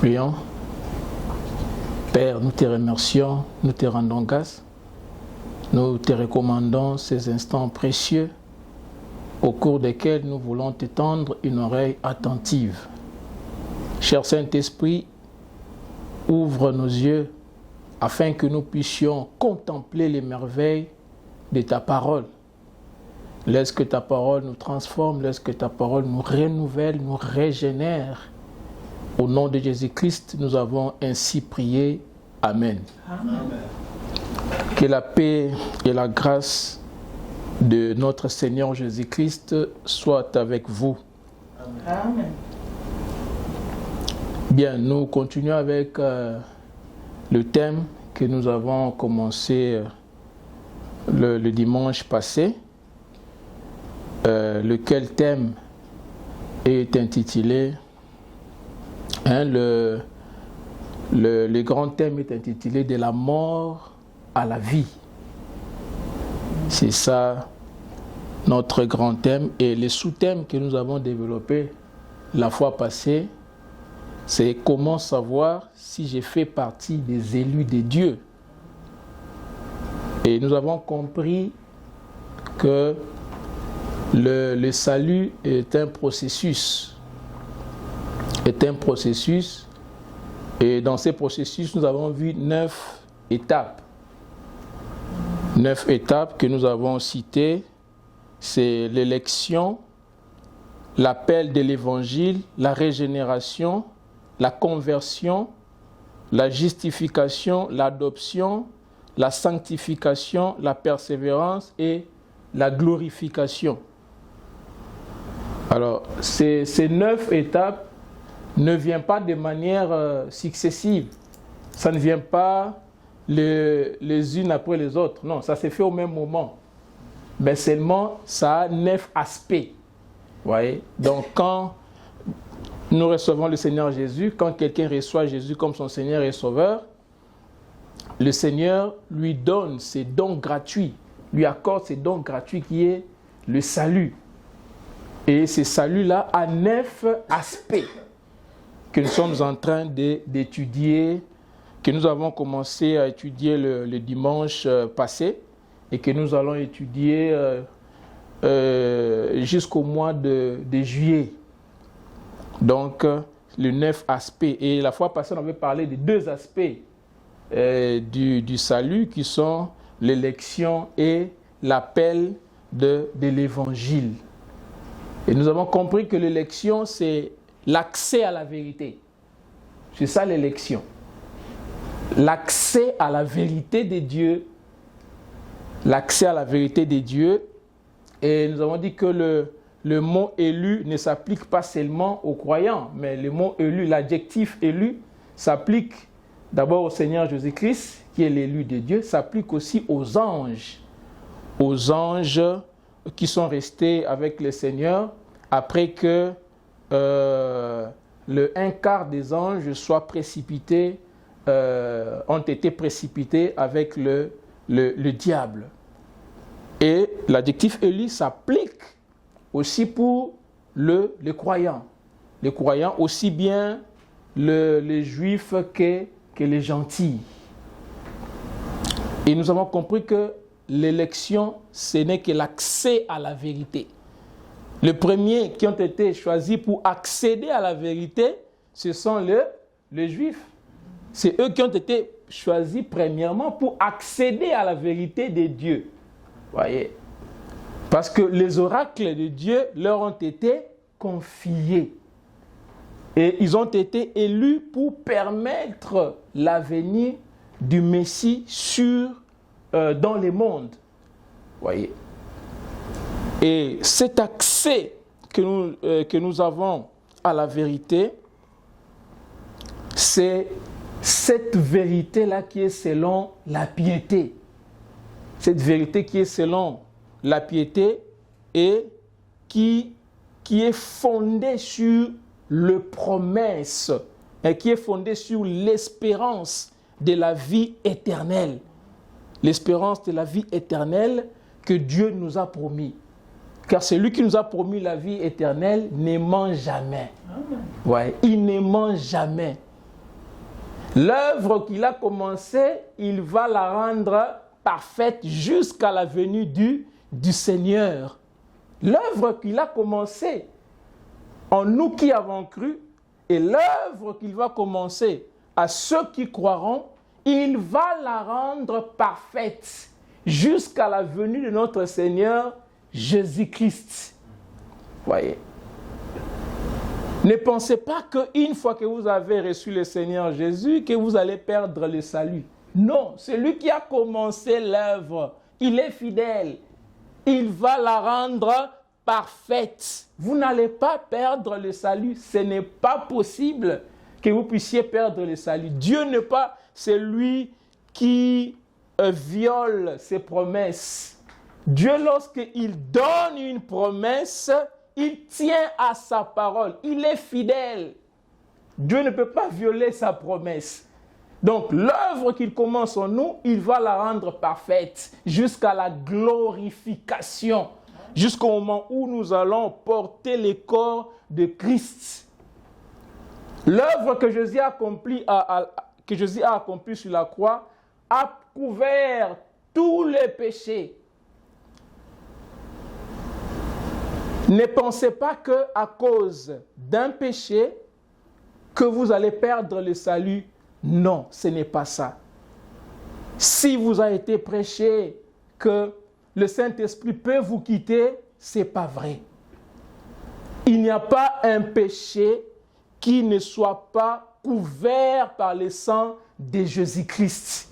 Prions. Père, nous te remercions, nous te rendons grâce. Nous te recommandons ces instants précieux au cours desquels nous voulons te tendre une oreille attentive. Cher Saint-Esprit, ouvre nos yeux afin que nous puissions contempler les merveilles de ta parole. Laisse que ta parole nous transforme, laisse que ta parole nous renouvelle, nous régénère. Au nom de Jésus-Christ, nous avons ainsi prié. Amen. Amen. Que la paix et la grâce de notre Seigneur Jésus-Christ soient avec vous. Amen. Bien, nous continuons avec le thème que nous avons commencé le dimanche passé, lequel thème est intitulé, le grand thème est intitulé « De la mort à la vie ». C'est ça notre grand thème. Et les sous-thèmes que nous avons développés la fois passée, c'est comment savoir si j'ai fait partie des élus de Dieu. Et nous avons compris que le salut est un processus. Et dans ces processus, nous avons vu 9 étapes. 9 étapes que nous avons citées, c'est l'élection, l'appel de l'évangile, la régénération, la conversion, la justification, l'adoption, la sanctification, la persévérance et la glorification. Alors, ces 9 étapes ne viennent pas de manière successive. Ça ne vient pas les unes après les autres. Non, ça s'est fait au même moment. Mais seulement, ça a 9 aspects. Vous voyez? Donc, quand nous recevons le Seigneur Jésus, quand quelqu'un reçoit Jésus comme son Seigneur et Sauveur, le Seigneur lui donne ses dons gratuits, lui accorde ses dons gratuits qui est le salut. Et ce salut-là a 9 aspects que nous sommes en train d'étudier, que nous avons commencé à étudier le dimanche passé et que nous allons étudier jusqu'au mois de juillet. Donc, les 9 aspects. Et la fois passée, on avait parlé des 2 aspects du salut qui sont l'élection et l'appel de l'évangile. Et nous avons compris que l'élection, c'est l'accès à la vérité. C'est ça l'élection. L'accès à la vérité de Dieu. L'accès à la vérité de Dieu. Et nous avons dit que le mot élu ne s'applique pas seulement aux croyants, mais le mot élu, l'adjectif élu, s'applique d'abord au Seigneur Jésus-Christ, qui est l'élu de Dieu, s'applique aussi aux anges qui sont restés avec le Seigneur après que un quart des anges soient précipités, ont été précipités avec le diable. Et l'adjectif élu s'applique aussi pour les croyants. Les croyants, aussi bien les juifs que les gentils. Et nous avons compris que l'élection, ce n'est que l'accès à la vérité. Les premiers qui ont été choisis pour accéder à la vérité, ce sont les juifs. C'est eux qui ont été choisis premièrement pour accéder à la vérité de Dieu. Voyez? Parce que les oracles de Dieu leur ont été confiés. Et ils ont été élus pour permettre la venue du Messie dans le monde. Voyez? Et cet accès que nous avons à la vérité, c'est cette vérité-là qui est selon la piété. Cette vérité qui est selon la piété et qui est fondée sur les promesses et qui est fondée sur l'espérance de la vie éternelle. L'espérance de la vie éternelle que Dieu nous a promis. Car celui qui nous a promis la vie éternelle ne ment jamais. Ouais, il ne ment jamais. L'œuvre qu'il a commencée, il va la rendre parfaite jusqu'à la venue du Seigneur. L'œuvre qu'il a commencée en nous qui avons cru et l'œuvre qu'il va commencer à ceux qui croiront, il va la rendre parfaite jusqu'à la venue de notre Seigneur Jésus-Christ. Voyez. Ne pensez pas qu'une fois que vous avez reçu le Seigneur Jésus, que vous allez perdre le salut. Non, c'est lui qui a commencé l'œuvre. Il est fidèle. Il va la rendre parfaite. Vous n'allez pas perdre le salut. Ce n'est pas possible que vous puissiez perdre le salut. Dieu n'est pas celui qui viole ses promesses. Dieu, lorsqu'il donne une promesse, il tient à sa parole. Il est fidèle. Dieu ne peut pas violer sa promesse. Donc, l'œuvre qu'il commence en nous, il va la rendre parfaite jusqu'à la glorification, jusqu'au moment où nous allons porter les corps de Christ. L'œuvre que Jésus a accomplie sur la croix a couvert tous les péchés. Ne pensez pas qu'à cause d'un péché, que vous allez perdre le salut. Non, ce n'est pas ça. Si vous a été prêché que le Saint-Esprit peut vous quitter, ce n'est pas vrai. Il n'y a pas un péché qui ne soit pas couvert par le sang de Jésus-Christ.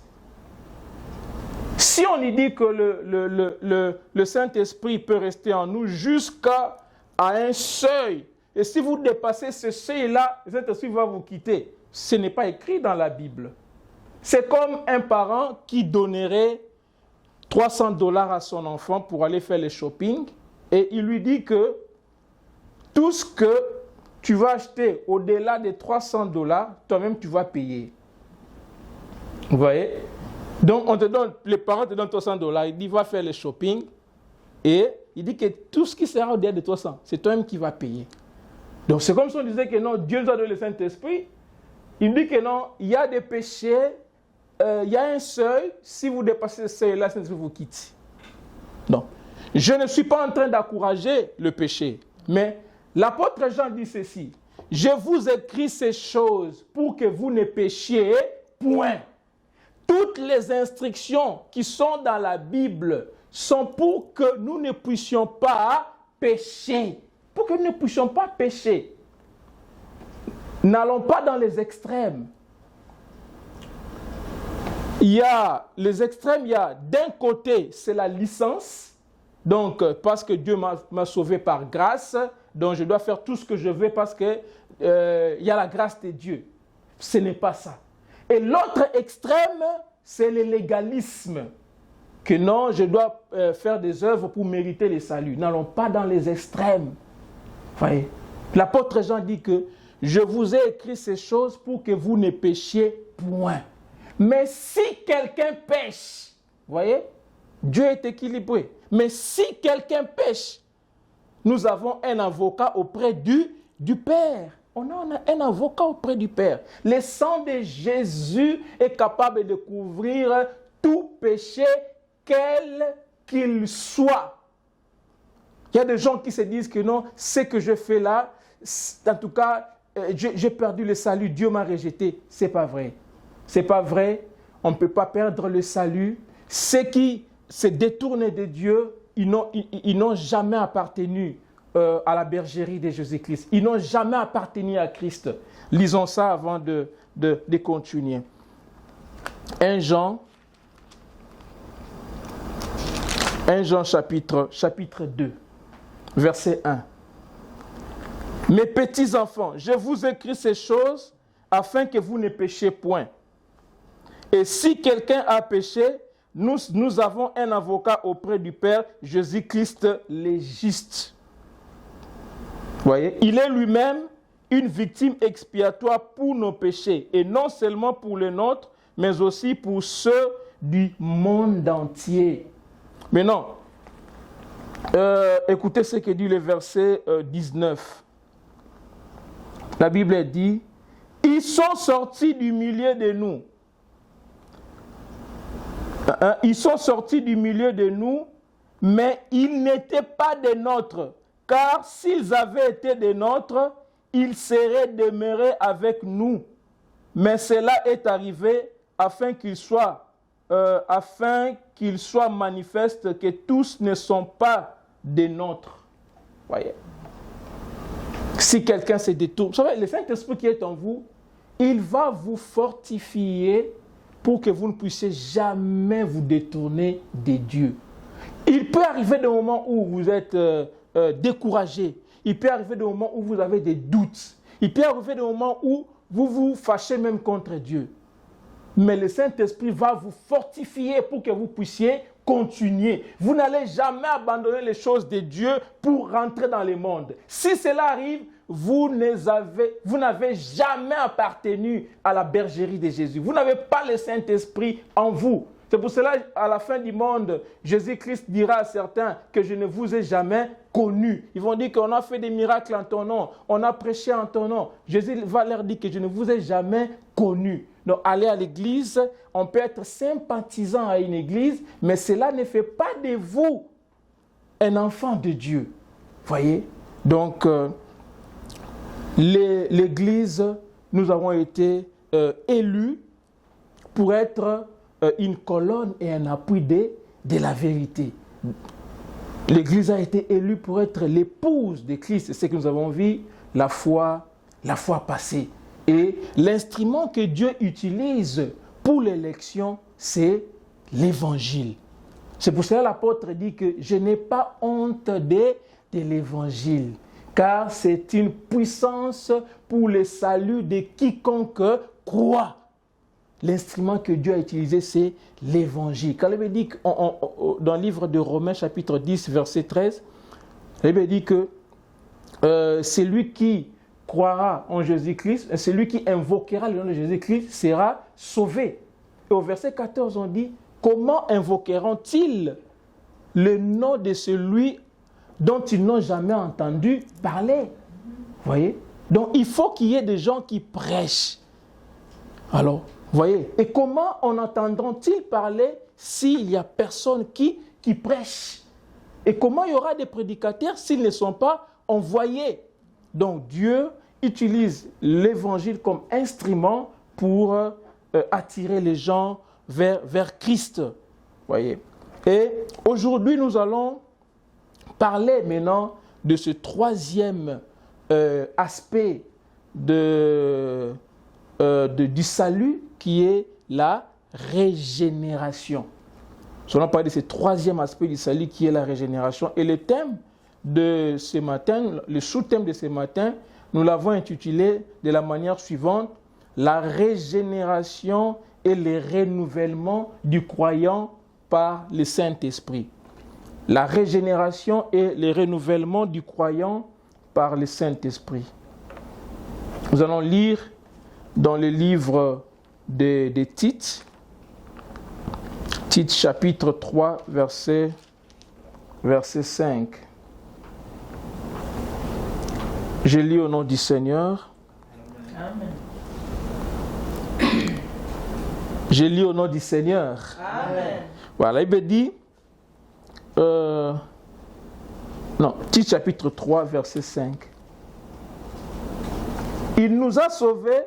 Si on y dit que le Saint-Esprit peut rester en nous jusqu'à un seuil, et si vous dépassez ce seuil-là, le Saint-Esprit va vous quitter. Ce n'est pas écrit dans la Bible. C'est comme un parent qui donnerait $300 à son enfant pour aller faire le shopping, et il lui dit que tout ce que tu vas acheter au-delà de $300, toi-même tu vas payer. Vous voyez? Donc, les parents te donnent $300, il dit, va faire le shopping, et il dit que tout ce qui sera au-delà de 300, c'est toi-même qui vas payer. Donc, c'est comme si on disait que non, Dieu nous a donné le Saint-Esprit. Il dit que non, il y a des péchés, il y a un seuil, si vous dépassez ce seuil-là, le Saint-Esprit vous quitte. Non. Je ne suis pas en train d'encourager le péché, mais l'apôtre Jean dit ceci, « Je vous écris ces choses pour que vous ne péchiez, point. » Toutes les instructions qui sont dans la Bible sont pour que nous ne puissions pas pécher. Pour que nous ne puissions pas pécher. N'allons pas dans les extrêmes. Il y a les extrêmes, il y a d'un côté, c'est la licence. Donc, parce que Dieu m'a sauvé par grâce, donc je dois faire tout ce que je veux parce que il y a la grâce de Dieu. Ce n'est pas ça. Et l'autre extrême, c'est le légalisme. Que non, je dois faire des œuvres pour mériter le salut. N'allons pas dans les extrêmes. Voyez, l'apôtre Jean dit que je vous ai écrit ces choses pour que vous ne péchiez point. Mais si quelqu'un pêche, voyez, Dieu est équilibré. Mais si quelqu'un pêche, nous avons un avocat auprès du Père. On a un avocat auprès du Père. Le sang de Jésus est capable de couvrir tout péché, quel qu'il soit. Il y a des gens qui se disent que non, ce que je fais là, en tout cas, j'ai perdu le salut, Dieu m'a rejeté. Ce n'est pas vrai. Ce n'est pas vrai. On ne peut pas perdre le salut. Ceux qui se détournent de Dieu, ils n'ont jamais appartenu à la bergerie de Jésus-Christ. Ils n'ont jamais appartenu à Christ. Lisons ça avant de continuer. 1 Jean chapitre 2, verset 1. Mes petits enfants, je vous écris ces choses afin que vous ne péchiez point. Et si quelqu'un a péché, nous avons un avocat auprès du Père, Jésus-Christ le juste. Voyez, il est lui-même une victime expiatoire pour nos péchés, et non seulement pour les nôtres, mais aussi pour ceux du monde entier. Maintenant, écoutez ce que dit le verset 19. La Bible dit, « Il Ils sont sortis du milieu de nous. Ils sont sortis du milieu de nous, mais ils n'étaient pas des nôtres. Car s'ils avaient été des nôtres, ils seraient demeurés avec nous. Mais cela est arrivé afin qu'il soit manifeste que tous ne sont pas des nôtres. Voyez. Si quelqu'un se détourne, vous savez, le Saint-Esprit qui est en vous, il va vous fortifier pour que vous ne puissiez jamais vous détourner de Dieu. Il peut arriver des moments où vous êtes découragé. Il peut arriver des moments où vous avez des doutes. Il peut arriver des moments où vous vous fâchez même contre Dieu. Mais le Saint-Esprit va vous fortifier pour que vous puissiez continuer. Vous n'allez jamais abandonner les choses de Dieu pour rentrer dans le monde. Si cela arrive, vous n'avez jamais appartenu à la bergerie de Jésus. Vous n'avez pas le Saint-Esprit en vous. C'est pour cela, à la fin du monde, Jésus-Christ dira à certains que je ne vous ai jamais connus. Ils vont dire qu'on a fait des miracles en ton nom, on a prêché en ton nom. Jésus va leur dire que je ne vous ai jamais connus. Donc, aller à l'église, on peut être sympathisant à une église, mais cela ne fait pas de vous un enfant de Dieu. Voyez? Donc, l'église, nous avons été élus pour être une colonne et un appui de la vérité. L'Église a été élue pour être l'épouse de Christ. C'est ce que nous avons vu la fois passée. Et l'instrument que Dieu utilise pour l'élection, c'est l'Évangile. C'est pour cela que l'apôtre dit que je n'ai pas honte de l'Évangile, car c'est une puissance pour le salut de quiconque croit. L'instrument que Dieu a utilisé, c'est l'Évangile. Quand il dit dans le livre de Romains, chapitre 10, verset 13, il dit que celui qui croira en Jésus-Christ, celui qui invoquera le nom de Jésus-Christ sera sauvé. Et au verset 14, on dit, comment invoqueront-ils le nom de celui dont ils n'ont jamais entendu parler? Voyez? Donc, il faut qu'il y ait des gens qui prêchent. Alors, voyez, et comment en entendront-ils parler s'il n'y a personne qui prêche? Et comment il y aura des prédicateurs s'ils ne sont pas envoyés? Donc Dieu utilise l'évangile comme instrument pour attirer les gens vers Christ. Voyez. Et aujourd'hui, nous allons parler maintenant de ce troisième aspect du salut, qui est la régénération. Nous allons parler de ce troisième aspect du salut qui est la régénération. Et le thème de ce matin, le sous-thème de ce matin, nous l'avons intitulé de la manière suivante: la régénération et le renouvellement du croyant par le Saint-Esprit. La régénération et le renouvellement du croyant par le Saint-Esprit. Nous allons lire dans le livre de Tite, Tite chapitre 3, verset 5. Je lis au nom du Seigneur. Amen. Je lis au nom du Seigneur. Amen. Voilà, il dit, Tite chapitre 3, verset 5. Il nous a sauvés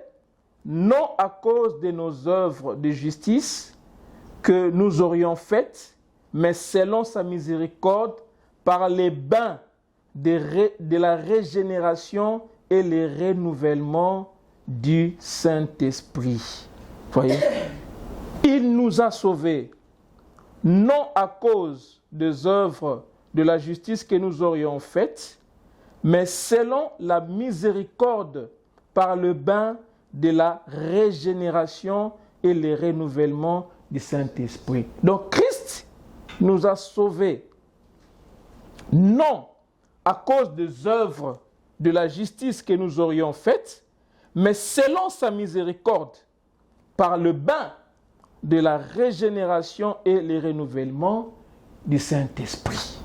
non à cause de nos œuvres de justice que nous aurions faites, mais selon sa miséricorde, par les bains de la régénération et le renouvellement du Saint-Esprit. Voyez? Il nous a sauvés, non à cause des œuvres de la justice que nous aurions faites, mais selon la miséricorde, par le bain de la régénération et le renouvellement du Saint-Esprit. Donc Christ nous a sauvés, non à cause des œuvres de la justice que nous aurions faites, mais selon sa miséricorde, par le bain de la régénération et le renouvellement du Saint-Esprit.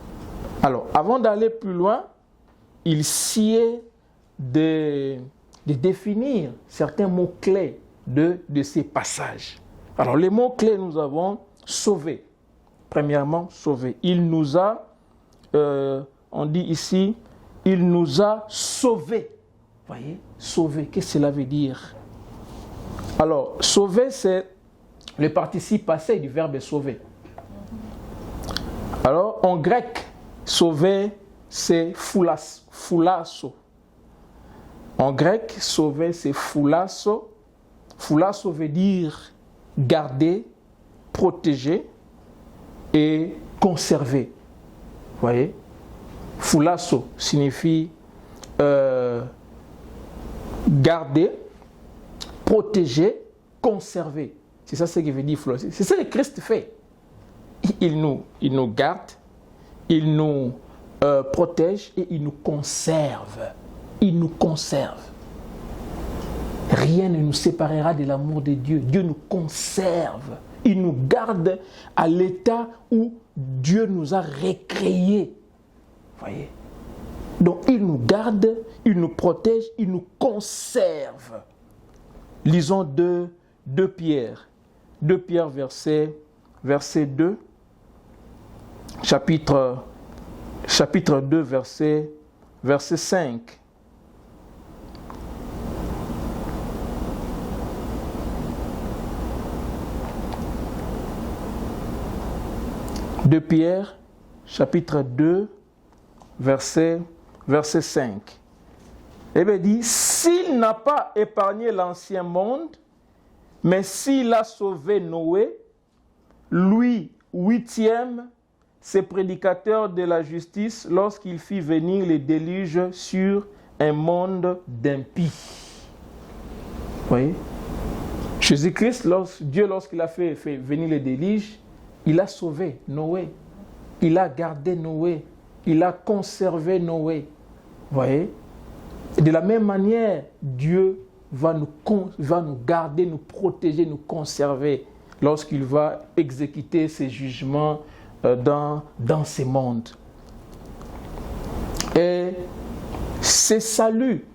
Alors, avant d'aller plus loin, il sied des de définir certains mots-clés de ces passages. Alors, les mots-clés, nous avons sauvé. Premièrement, sauvé. Il nous a, on dit ici, il nous a sauvés. Vous voyez, sauvé, qu'est-ce que cela veut dire? Alors, sauver, c'est le participe passé du verbe sauver. Alors, en grec, sauver, c'est foulasso. En grec, sauver, c'est foulasso. Foulasso veut dire garder, protéger et conserver. Vous voyez? Foulasso signifie garder, protéger, conserver. C'est ça ce qui veut dire foulasso. C'est ça que Christ fait. Il nous garde, il nous protège et il nous conserve. Il nous conserve. Rien ne nous séparera de l'amour de Dieu. Dieu nous conserve. Il nous garde à l'état où Dieu nous a recréés. Vous voyez? Donc il nous garde, il nous protège, il nous conserve. Lisons 2 Pierre. 2 Pierre verset 2. Chapitre 2 verset 5. De Pierre, chapitre 2, verset 5. Eh bien, il dit, s'il n'a pas épargné l'ancien monde, mais s'il a sauvé Noé, lui, 8e, c'est prédicateur de la justice lorsqu'il fit venir les déluges sur un monde d'impies. Vous voyez? Jésus-Christ, Dieu, lorsqu'il a fait venir les déluges, il a sauvé Noé, il a gardé Noé, il a conservé Noé. Vous voyez? Et de la même manière, Dieu va nous garder, nous protéger, nous conserver lorsqu'il va exécuter ses jugements dans ces mondes. Et ce salut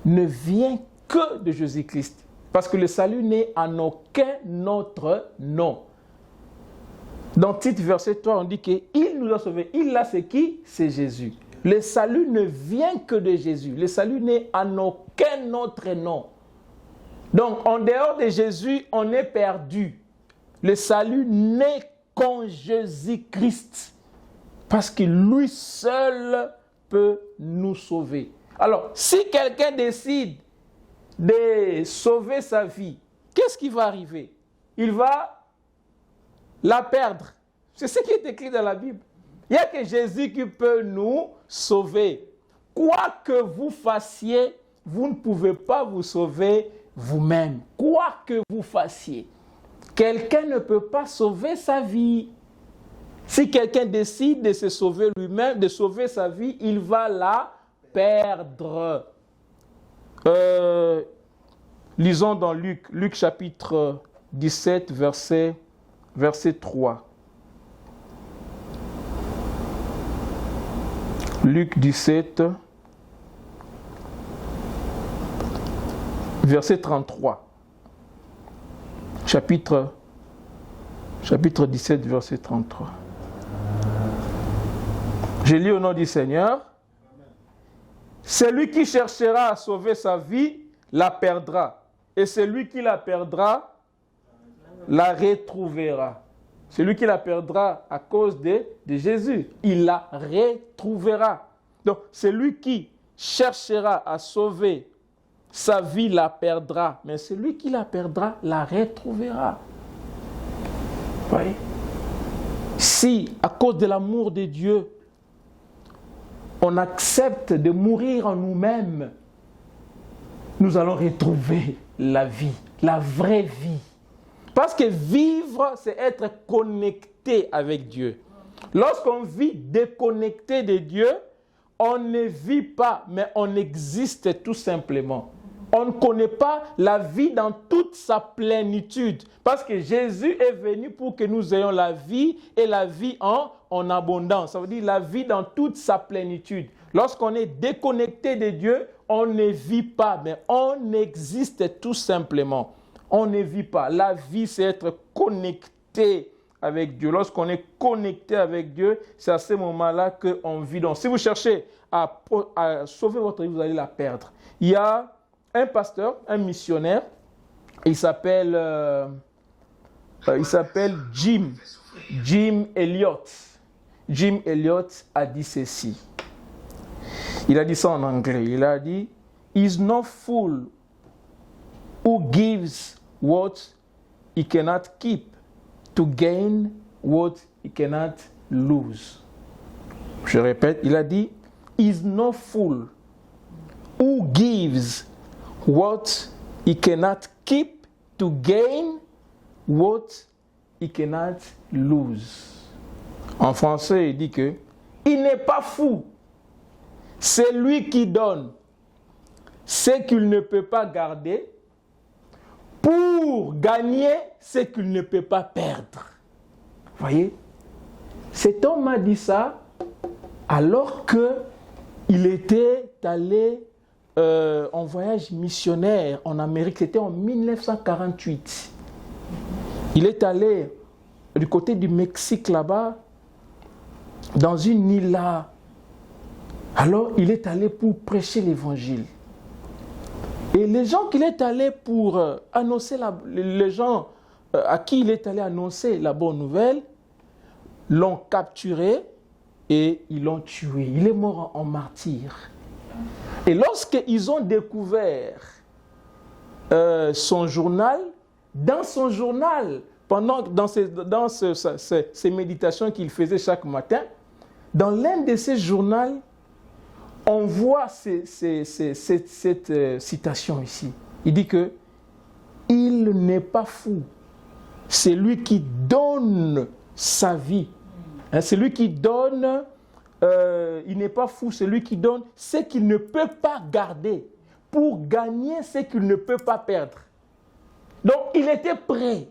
ne vient que de Jésus-Christ. Parce que le salut n'est en aucun autre nom. Dans Tite, verset 3, on dit qu'il nous a sauvés. Il là, c'est qui? C'est Jésus. Le salut ne vient que de Jésus. Le salut n'est en aucun autre nom. Donc, en dehors de Jésus, on est perdu. Le salut n'est qu'en Jésus-Christ. Parce que lui seul peut nous sauver. Alors, si quelqu'un décide de sauver sa vie, qu'est-ce qui va arriver? Il va la perdre. C'est ce qui est écrit dans la Bible. Il n'y a que Jésus qui peut nous sauver. Quoi que vous fassiez, vous ne pouvez pas vous sauver vous-même. Quoi que vous fassiez. Quelqu'un ne peut pas sauver sa vie. Si quelqu'un décide de se sauver lui-même, de sauver sa vie, il va la perdre. Lisons dans Luc chapitre 17, verset 3. Luc 17, verset 33. Chapitre 17, verset 33. Je lis au nom du Seigneur. Celui qui cherchera à sauver sa vie, la perdra. Et celui qui la perdra, la retrouvera. Celui qui la perdra à cause de Jésus, il la retrouvera. Donc, celui qui cherchera à sauver sa vie la perdra. Mais celui qui la perdra, la retrouvera. Vous voyez? Si, à cause de l'amour de Dieu, on accepte de mourir en nous-mêmes, nous allons retrouver la vie, la vraie vie. Parce que vivre, c'est être connecté avec Dieu. Lorsqu'on vit déconnecté de Dieu, on ne vit pas, mais on existe tout simplement. On ne connaît pas la vie dans toute sa plénitude. Parce que Jésus est venu pour que nous ayons la vie et la vie en abondance. Ça veut dire la vie dans toute sa plénitude. Lorsqu'on est déconnecté de Dieu, on ne vit pas, mais on existe tout simplement. On ne vit pas. La vie, c'est être connecté avec Dieu. Lorsqu'on est connecté avec Dieu, c'est à ce moment-là qu'on vit. Donc, si vous cherchez à sauver votre vie, vous allez la perdre. Il y a un pasteur, un missionnaire, il s'appelle Jim Elliot. Jim Elliot a dit ceci. Il a dit ça en anglais. Il a dit, "Is no fool who gives what he cannot keep to gain what he cannot lose." Je répète, il a dit, "Is no fool who gives what he cannot keep to gain what he cannot lose." En français, il dit que il n'est pas fou. C'est lui qui donne ce qu'il ne peut pas garder pour gagner ce qu'il ne peut pas perdre. Voyez? Cet homme m'a dit ça alors qu'il était allé en voyage missionnaire en Amérique. C'était en 1948. Il est allé du côté du Mexique là-bas, dans une île là. Alors, il est allé pour prêcher l'évangile. Et les gens qu'il est allé pour annoncer, les gens à qui il est allé annoncer la bonne nouvelle, l'ont capturé et ils l'ont tué. Il est mort en martyr. Et lorsqu'ils ont découvert son journal, dans son journal, dans ces méditations qu'il faisait chaque matin, dans l'un de ces journaux, on voit cette citation ici. Il dit que il n'est pas fou. C'est lui qui donne sa vie. C'est lui qui donne, il n'est pas fou, c'est lui qui donne ce qu'il ne peut pas garder pour gagner ce qu'il ne peut pas perdre. Donc il était prêt.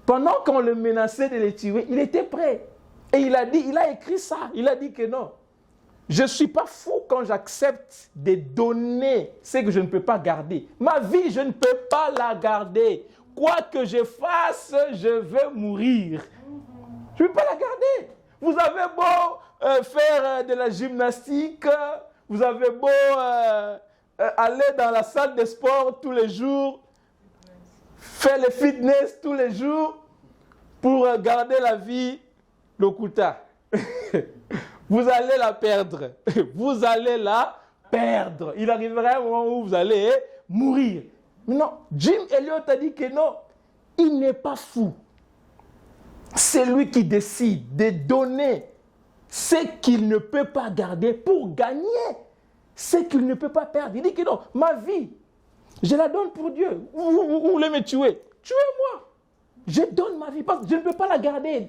Pendant qu'on le menaçait de le tuer, il était prêt. Et il a écrit ça. Il a dit que non. Je ne suis pas fou quand j'accepte de donner ce que je ne peux pas garder. Ma vie, je ne peux pas la garder. Quoi que je fasse, je vais mourir. Je ne peux pas la garder. Vous avez beau faire de la gymnastique, vous avez beau aller dans la salle de sport tous les jours, faire le fitness tous les jours pour garder la vie, le kuta. Vous allez la perdre. Vous allez la perdre. Il arrivera un moment où vous allez mourir. Mais non, Jim Elliot a dit que non, il n'est pas fou. C'est lui qui décide de donner ce qu'il ne peut pas garder pour gagner ce qu'il ne peut pas perdre. Il dit que non, ma vie, je la donne pour Dieu. Vous voulez me tuer? Tuez-moi. Je donne ma vie parce que je ne peux pas la garder.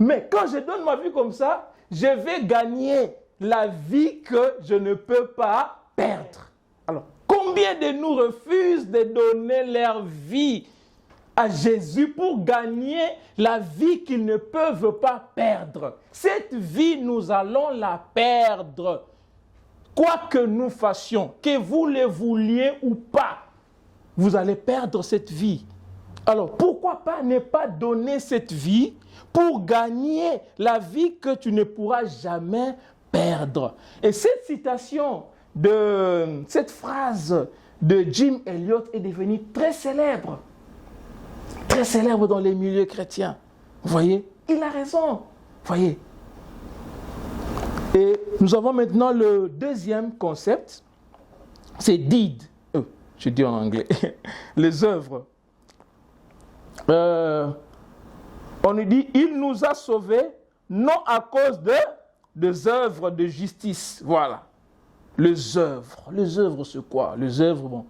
Mais quand je donne ma vie comme ça, je vais gagner la vie que je ne peux pas perdre. Alors, combien de nous refusent de donner leur vie à Jésus pour gagner la vie qu'ils ne peuvent pas perdre? Cette vie, nous allons la perdre. Quoi que nous fassions, que vous le vouliez ou pas, vous allez perdre cette vie. Alors, pourquoi pas ne pas donner cette vie pour gagner la vie que tu ne pourras jamais perdre? Et cette citation, cette phrase de Jim Elliot est devenue très célèbre dans les milieux chrétiens. Vous voyez, il a raison. Vous voyez. Et nous avons maintenant le deuxième concept, c'est deed. Je dis en anglais, les œuvres. On nous dit, il nous a sauvés, non à cause des œuvres de justice. Voilà. Les œuvres. Les œuvres, c'est quoi? Les œuvres, bon,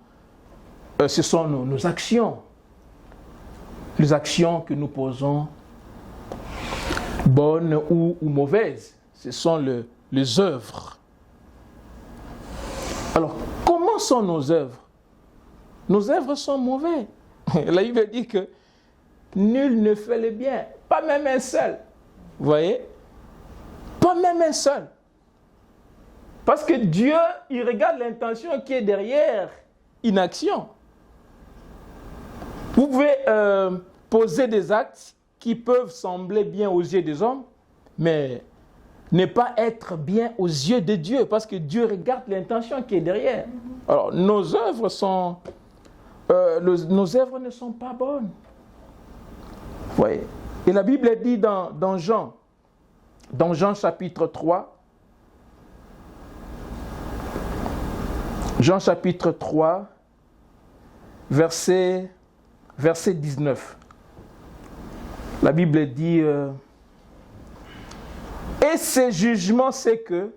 ce sont nos actions. Les actions que nous posons, bonnes ou mauvaises. Ce sont les œuvres. Alors, comment sont nos œuvres? Nos œuvres sont mauvaises. La Bible dit que nul ne fait le bien, pas même un seul. Vous voyez? Pas même un seul. Parce que Dieu, il regarde l'intention qui est derrière une action. Vous pouvez poser des actes qui peuvent sembler bien aux yeux des hommes, mais ne pas être bien aux yeux de Dieu, parce que Dieu regarde l'intention qui est derrière. Alors, nos œuvres ne sont pas bonnes. Vous voyez? Et la Bible dit dans Jean chapitre 3, Jean chapitre 3, verset 19. La Bible dit, et ce jugement, c'est que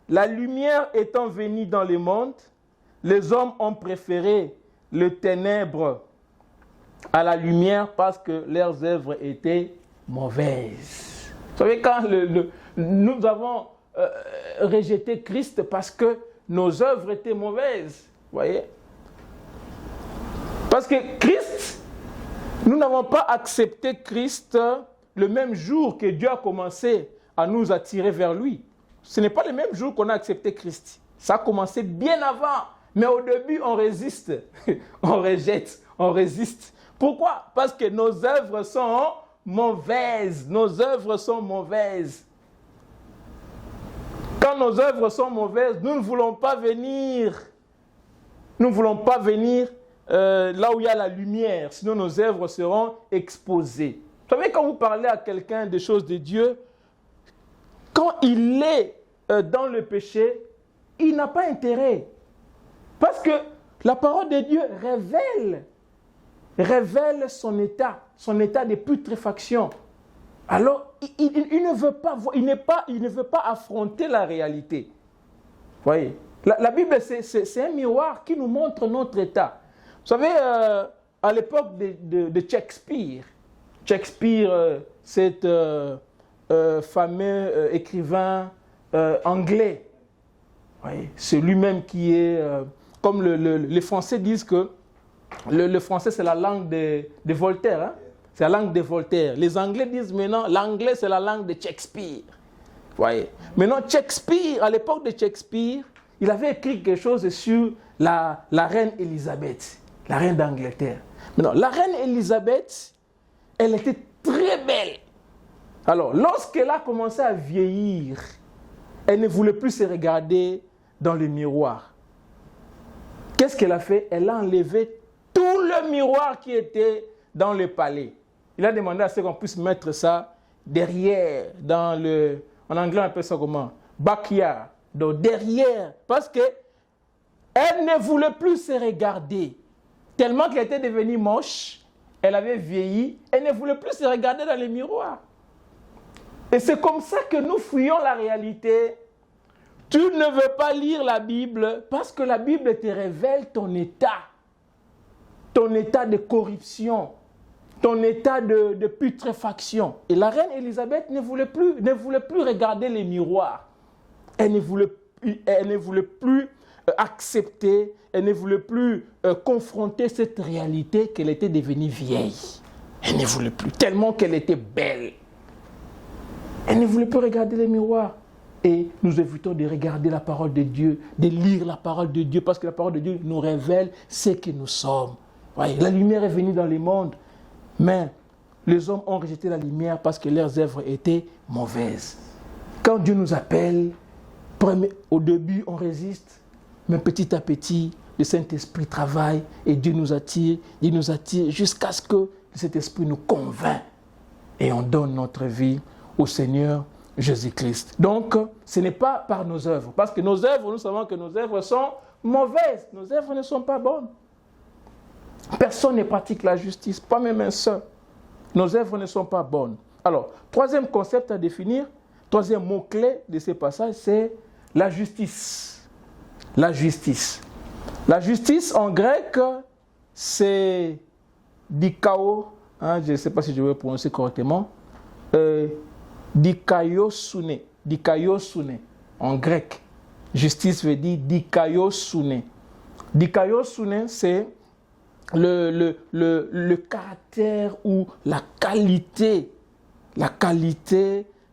la lumière étant venue dans le monde, les hommes ont préféré le ténèbre à la lumière parce que leurs œuvres étaient mauvaises. Vous savez, quand nous avons rejeté Christ parce que nos œuvres étaient mauvaises, vous voyez? Parce que Christ, nous n'avons pas accepté Christ le même jour que Dieu a commencé à nous attirer vers lui. Ce n'est pas le même jour qu'on a accepté Christ. Ça a commencé bien avant. Mais au début, on résiste. On rejette, on résiste. Pourquoi? Parce que nos œuvres sont mauvaises. Nos œuvres sont mauvaises. Quand nos œuvres sont mauvaises, nous ne voulons pas venir. Nous ne voulons pas venir là où il y a la lumière. Sinon, nos œuvres seront exposées. Vous savez, quand vous parlez à quelqu'un des choses de Dieu, quand il est dans le péché, il n'a pas intérêt. Parce que la parole de Dieu révèle son état de putréfaction. Alors, il ne veut pas voir, il ne veut pas affronter la réalité. Vous voyez, la Bible, c'est un miroir qui nous montre notre état. Vous savez, à l'époque de Shakespeare, cet fameux écrivain anglais, voyez, c'est lui-même qui est... comme les Français disent que le français, c'est la langue de Voltaire. Hein? C'est la langue de Voltaire. Les Anglais disent maintenant, l'anglais, c'est la langue de Shakespeare. Voyez. Maintenant, Shakespeare, à l'époque de Shakespeare, il avait écrit quelque chose sur la reine Élisabeth, la reine d'Angleterre. Maintenant, la reine Élisabeth, elle était très belle. Alors, lorsqu'elle a commencé à vieillir, elle ne voulait plus se regarder dans le miroir. Qu'est-ce qu'elle a fait? Elle a enlevé tout le miroir qui était dans le palais. Il a demandé à ce qu'on puisse mettre ça derrière, en anglais on appelle ça comment? Backyard, donc derrière, parce que elle ne voulait plus se regarder. Tellement qu'elle était devenue moche, elle avait vieilli, elle ne voulait plus se regarder dans le miroir. Et c'est comme ça que nous fuyons la réalité. Tu ne veux pas lire la Bible parce que la Bible te révèle ton état de corruption, ton état de putréfaction. Et la reine Élisabeth ne voulait plus regarder les miroirs. Elle ne voulait plus accepter, elle ne voulait plus confronter cette réalité qu'elle était devenue vieille. Elle ne voulait plus, tellement qu'elle était belle. Elle ne voulait plus regarder les miroirs. Et nous évitons de regarder la parole de Dieu, de lire la parole de Dieu, parce que la parole de Dieu nous révèle ce que nous sommes. Voyez, la lumière est venue dans le monde, mais les hommes ont rejeté la lumière parce que leurs œuvres étaient mauvaises. Quand Dieu nous appelle, au début on résiste, mais petit à petit, le Saint-Esprit travaille et Dieu nous attire jusqu'à ce que le Saint-Esprit nous convainc et on donne notre vie au Seigneur Jésus-Christ. Donc, ce n'est pas par nos œuvres, parce que nos œuvres, nous savons que nos œuvres sont mauvaises, nos œuvres ne sont pas bonnes. Personne ne pratique la justice, pas même un seul. Nos œuvres ne sont pas bonnes. Alors, troisième concept à définir, troisième mot-clé de ce passage, c'est la justice. La justice. La justice en grec, c'est dikao, je ne sais pas si je vais prononcer correctement, dikaiosune, en grec. Justice veut dire dikaiosune. Dikaiosune, c'est le caractère ou la qualité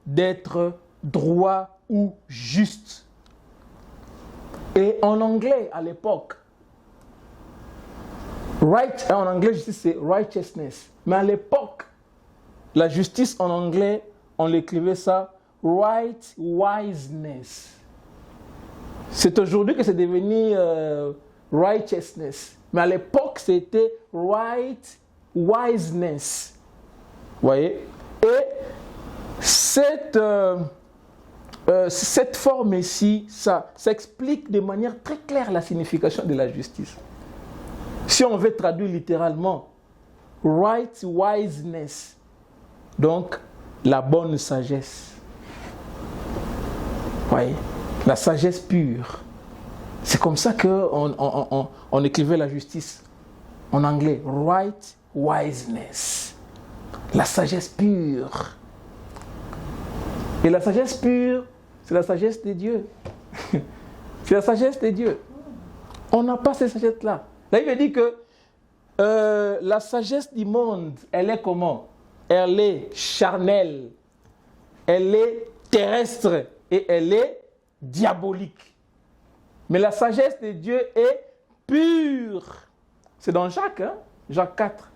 d'être droit ou juste. Et en anglais, à l'époque, right, en anglais, justice, c'est righteousness. Mais à l'époque, la justice en anglais, on l'écrivait ça, right wiseness. C'est aujourd'hui que c'est devenu righteousness. Mais à l'époque, c'était right wiseness. Vous voyez? Et cette forme ici, ça explique de manière très claire la signification de la justice. Si on veut traduire littéralement, right wiseness, donc la bonne sagesse. Vous voyez? La sagesse pure. C'est comme ça qu'on écrivait la justice en anglais. Right wiseness. La sagesse pure. Et la sagesse pure, c'est la sagesse de Dieu. C'est la sagesse de Dieu. On n'a pas cette sagesse-là. Là, il veut dire que la sagesse du monde, elle est comment? Elle est charnelle. Elle est terrestre. Et elle est diabolique. Mais la sagesse de Dieu est pure. C'est dans Jacques, hein? Jacques 4.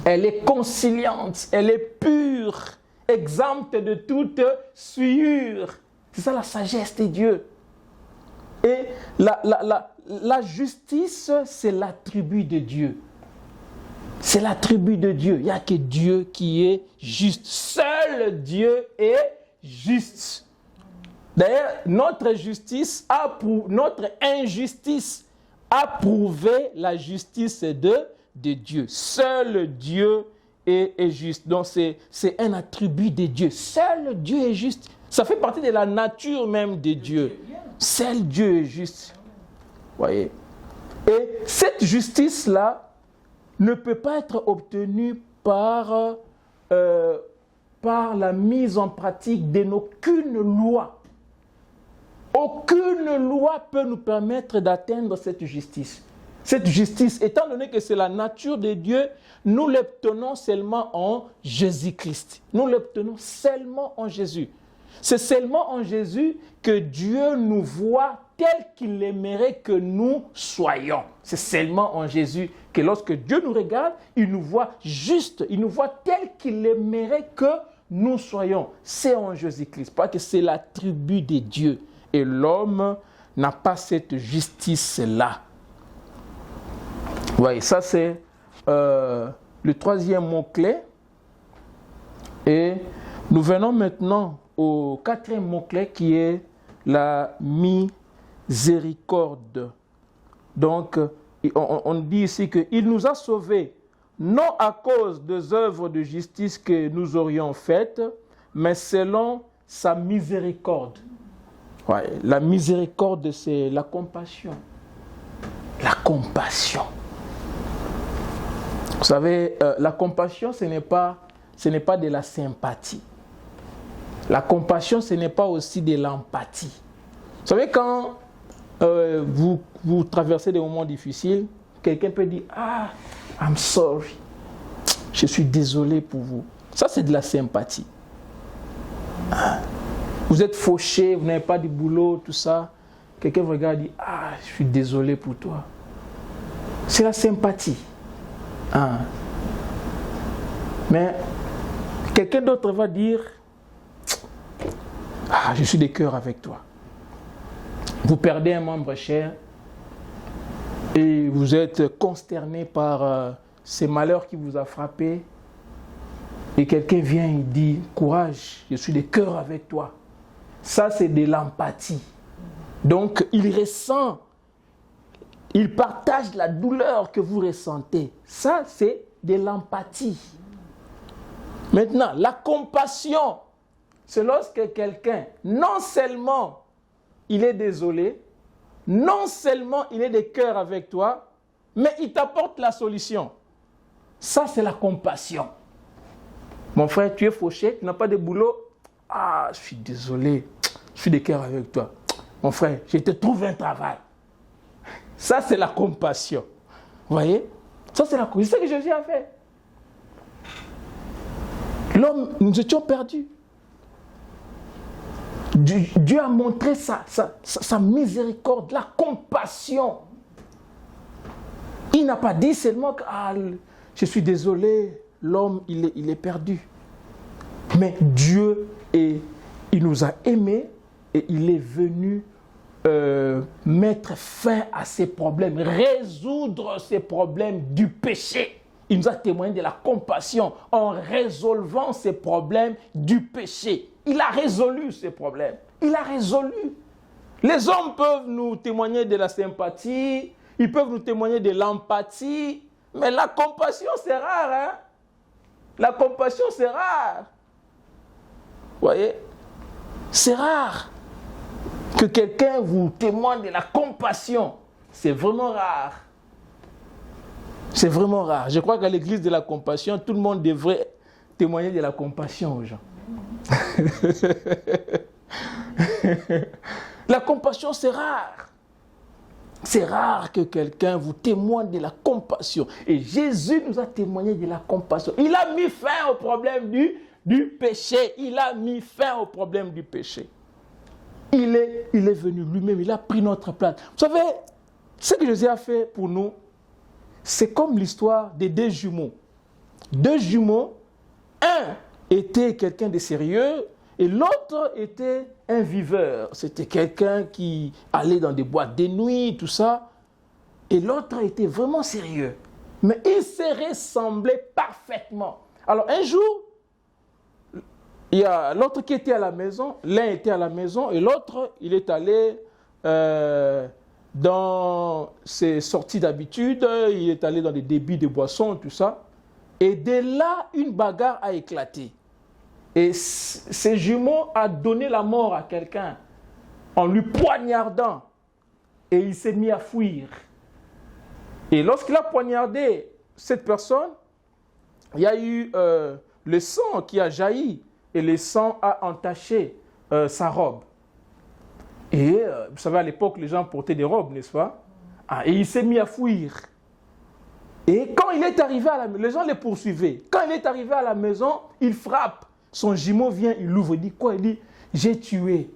Elle est conciliante, elle est pure, exempte de toute souillure. C'est ça la sagesse de Dieu. Et la justice, c'est l'attribut de Dieu. C'est l'attribut de Dieu. Il n'y a que Dieu qui est juste. Seul Dieu est juste. D'ailleurs, notre injustice a prouvé la justice de Dieu. Seul Dieu est juste. Donc c'est un attribut de Dieu. Seul Dieu est juste. Ça fait partie de la nature même de Dieu. Seul Dieu est juste. Voyez. Et cette justice-là ne peut pas être obtenue par la mise en pratique d'aucune loi. Aucune loi peut nous permettre d'atteindre cette justice. Cette justice, étant donné que c'est la nature de Dieu, nous l'obtenons seulement en Jésus-Christ. Nous l'obtenons seulement en Jésus. C'est seulement en Jésus que Dieu nous voit tel qu'il aimerait que nous soyons. C'est seulement en Jésus que lorsque Dieu nous regarde, il nous voit juste, il nous voit tel qu'il aimerait que nous soyons. C'est en Jésus-Christ, parce que c'est l'attribut de Dieu. Et l'homme n'a pas cette justice-là. Oui, ça c'est le troisième mot-clé. Et nous venons maintenant au quatrième mot-clé qui est la miséricorde. Donc, on dit ici qu'il nous a sauvés, non à cause des œuvres de justice que nous aurions faites, mais selon sa miséricorde. Ouais, la miséricorde, c'est la compassion. La compassion. Vous savez, la compassion, ce n'est pas de la sympathie. La compassion, ce n'est pas aussi de l'empathie. Vous savez, quand vous traversez des moments difficiles, quelqu'un peut dire « Ah, I'm sorry. Je suis désolé pour vous. » Ça, c'est de la sympathie. Vous êtes fauché, vous n'avez pas de boulot, tout ça. Quelqu'un vous regarde et dit « Ah, je suis désolé pour toi. » C'est la sympathie. Mais quelqu'un d'autre va dire « Ah, je suis de cœur avec toi. » Vous perdez un membre cher et vous êtes consterné par ces malheurs qui vous a frappé. Et quelqu'un vient et dit « Courage, je suis de cœur avec toi. » Ça, c'est de l'empathie. Donc, il ressent, il partage la douleur que vous ressentez. Ça, c'est de l'empathie. Maintenant, la compassion, c'est lorsque quelqu'un, non seulement il est désolé, non seulement il est de cœur avec toi, mais il t'apporte la solution. Ça, c'est la compassion. Mon frère, tu es fauché, tu n'as pas de boulot. Ah, je suis désolé, je suis de cœur avec toi. Mon frère, je te trouve un travail. Ça, c'est la compassion. Vous voyez? Ça, c'est la compassion. C'est ce que Jésus a fait. L'homme, nous étions perdus. Dieu a montré sa miséricorde, la compassion. Il n'a pas dit seulement que je suis désolé, l'homme il est perdu. Mais Dieu, il nous a aimés et il est venu mettre fin à ses problèmes, résoudre ses problèmes du péché. Il nous a témoigné de la compassion en résolvant ces problèmes du péché. Il a résolu ces problèmes. Il a résolu. Les hommes peuvent nous témoigner de la sympathie, ils peuvent nous témoigner de l'empathie, mais la compassion, c'est rare. Hein? La compassion, c'est rare. Vous voyez? C'est rare que quelqu'un vous témoigne de la compassion. C'est vraiment rare. C'est vraiment rare. Je crois qu'à l'église de la compassion, tout le monde devrait témoigner de la compassion aux gens. La compassion, c'est rare. C'est rare que quelqu'un vous témoigne de la compassion. Et Jésus nous a témoigné de la compassion. Il a mis fin au problème du péché. Il a mis fin au problème du péché. Il est venu lui-même, il a pris notre place. Vous savez, ce que Jésus a fait pour nous, c'est comme l'histoire des deux jumeaux. Deux jumeaux, un était quelqu'un de sérieux et l'autre était un viveur. C'était quelqu'un qui allait dans des boîtes de nuit, tout ça. Et l'autre était vraiment sérieux. Mais ils se ressemblaient parfaitement. Alors un jour, il y a l'autre qui était à la maison, l'un était à la maison et l'autre, il est allé dans ses sorties d'habitude, il est allé dans des débits de boissons, tout ça. Et de là, une bagarre a éclaté. Et ces jumeaux a donné la mort à quelqu'un en lui poignardant. Et il s'est mis à fuir. Et lorsqu'il a poignardé cette personne, il y a eu le sang qui a jailli. Et le sang a entaché sa robe. Et vous savez, à l'époque, les gens portaient des robes, n'est-ce pas? Et il s'est mis à fuir. Et quand il est arrivé à la maison, les gens le poursuivaient. Quand il est arrivé à la maison, il frappe. Son jumeau vient, il l'ouvre, il dit quoi? Il dit, j'ai tué.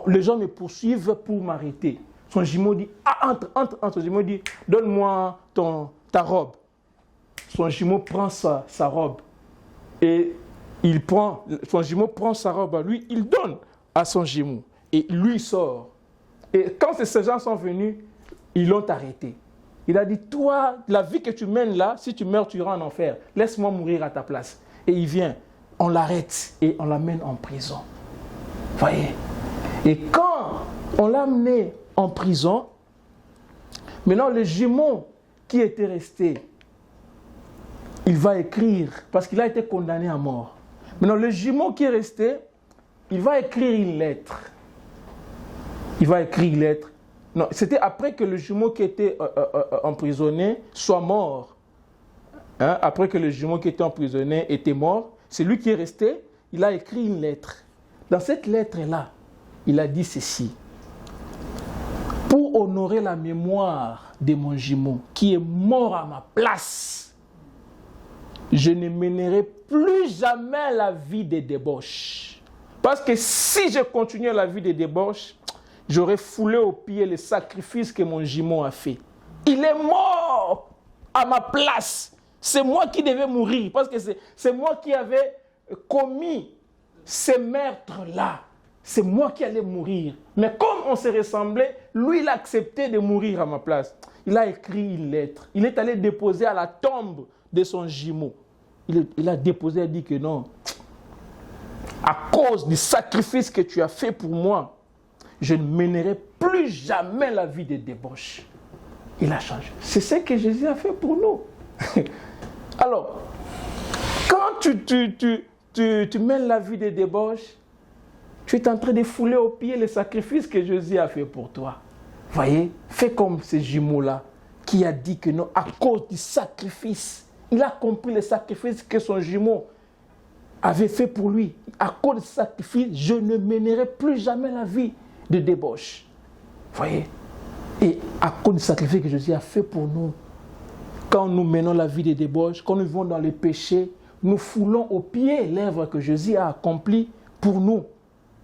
Les gens me poursuivent pour m'arrêter. Son jumeau dit, entre. Son jumeau dit, donne-moi ta robe. Son jumeau prend sa robe. Et son jumeau prend sa robe à lui, il donne à son jumeau. Et lui sort. Et quand ces gens sont venus, ils l'ont arrêté. Il a dit, toi, la vie que tu mènes là, si tu meurs, tu iras en enfer. Laisse-moi mourir à ta place. Et il vient, on l'arrête et on l'amène en prison. Voyez? Et quand on l'a amené en prison, maintenant le jumeau qui était resté, il va écrire, parce qu'il a été condamné à mort. Maintenant, le jumeau qui est resté, il va écrire une lettre. Il va écrire une lettre. Non, c'était après que le jumeau qui était emprisonné soit mort. Hein, après que le jumeau qui était emprisonné était mort, c'est lui qui est resté, il a écrit une lettre. Dans cette lettre-là, il a dit ceci. Pour honorer la mémoire de mon jumeau qui est mort à ma place, je ne mènerai plus jamais la vie de débauche. Parce que si je continuais la vie de débauche, j'aurais foulé aux pieds le sacrifice que mon jumeau a fait. Il est mort à ma place. C'est moi qui devais mourir parce que c'est moi qui avais commis ces meurtres-là. C'est moi qui allais mourir. Mais comme on se ressemblait, lui, il a accepté de mourir à ma place. Il a écrit une lettre. Il est allé déposer à la tombe de son jumeau. Il a déposé, il a dit que non. À cause du sacrifice que tu as fait pour moi, je ne mènerai plus jamais la vie de débauche. Il a changé. C'est ce que Jésus a fait pour nous. Alors, quand tu mènes la vie de débauche, tu es en train de fouler aux pieds le sacrifice que Jésus a fait pour toi. Voyez, fais comme ces jumeaux-là qui a dit que non, à cause du sacrifice, il a compris le sacrifice que son jumeau avait fait pour lui. À cause du sacrifice, je ne mènerai plus jamais la vie de débauche. Voyez, et à cause du sacrifice que Jésus a fait pour nous, quand nous menons la vie de débauche, quand nous vivons dans les péchés, nous foulons aux pieds l'œuvre que Jésus a accomplie pour nous.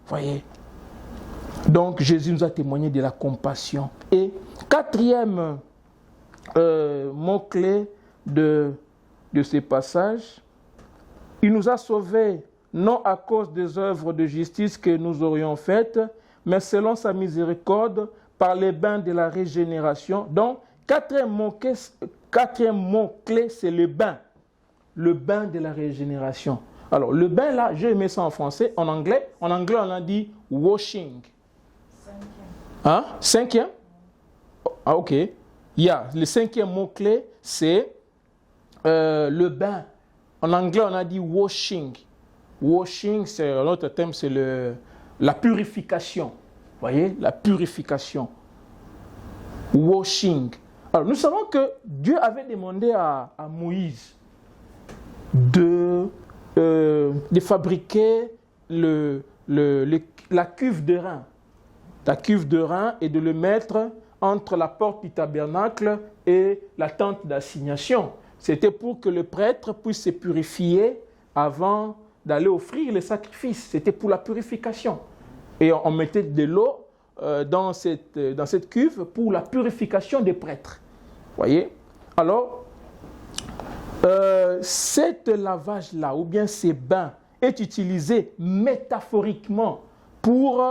Voyez. Donc Jésus nous a témoigné de la compassion. Et quatrième mot-clé de ces passages, il nous a sauvés non à cause des œuvres de justice que nous aurions faites, mais selon sa miséricorde, par les bains de la régénération. Donc, quatrième mot-clé, c'est le bain de la régénération. Alors, le bain, là, j'ai aimé ça en français. En anglais, on a dit washing. Hein? Cinquième? Ah, ok. Le cinquième mot-clé, c'est le bain. En anglais, on a dit washing. Washing, c'est un autre terme, c'est la purification. Vous voyez, la purification. Washing. Alors, nous savons que Dieu avait demandé à Moïse de fabriquer la cuve de rein. La cuve de rein et de le mettre entre la porte du tabernacle et la tente d'assignation. C'était pour que le prêtre puisse se purifier avant d'aller offrir les sacrifices. C'était pour la purification. Et on mettait de l'eau dans cette cuve pour la purification des prêtres. Voyez? Alors, cet lavage-là, ou bien ces bains, est utilisé métaphoriquement pour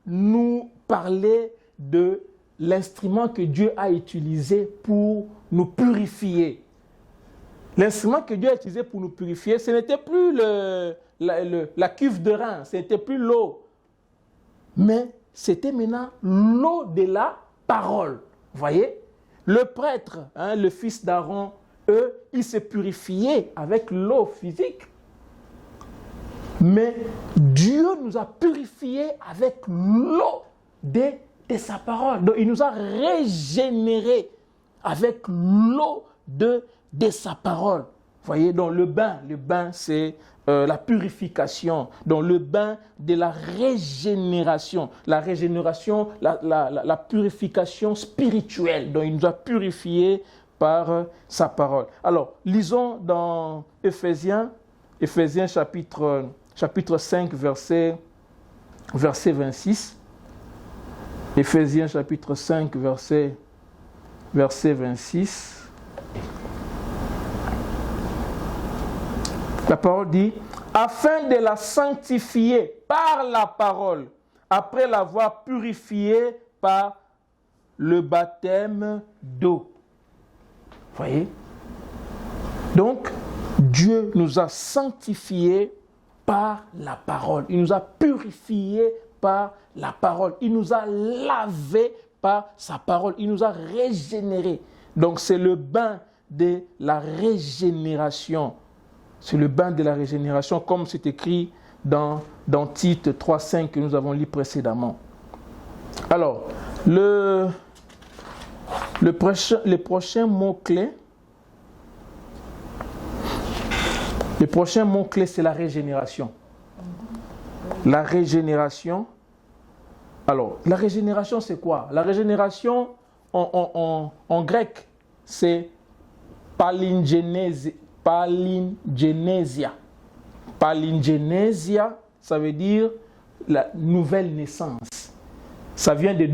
nous parler de l'instrument que Dieu a utilisé pour nous purifier. L'instrument que Dieu a utilisé pour nous purifier, ce n'était plus la cuve de rein, ce n'était plus l'eau, mais c'était maintenant l'eau de la parole. Vous voyez? Le prêtre, le fils d'Aaron, eux, ils se purifiaient avec l'eau physique. Mais Dieu nous a purifiés avec l'eau de sa parole. Donc il nous a régénérés avec l'eau de sa parole. Vous voyez, donc le bain c'est la purification. Donc le bain de la régénération. La régénération, la purification spirituelle. Donc il nous a purifiés par sa parole. Alors, lisons dans Éphésiens chapitre 5, verset 26. Éphésiens chapitre 5, verset 26. La parole dit, afin de la sanctifier par la parole, après l'avoir purifiée par le baptême d'eau. Voyez? Donc, Dieu nous a sanctifiés par la parole. Il nous a purifiés par la parole. Il nous a lavés par sa parole. Il nous a régénérés. Donc, c'est le bain de la régénération. C'est le bain de la régénération, comme c'est écrit dans Tite 3.5 que nous avons lu précédemment. Alors, le prochain mot-clé, c'est la régénération. La régénération. Alors, la régénération, c'est quoi? La régénération, en grec, c'est palingenesia. Palingenesia, ça veut dire la nouvelle naissance. Ça vient de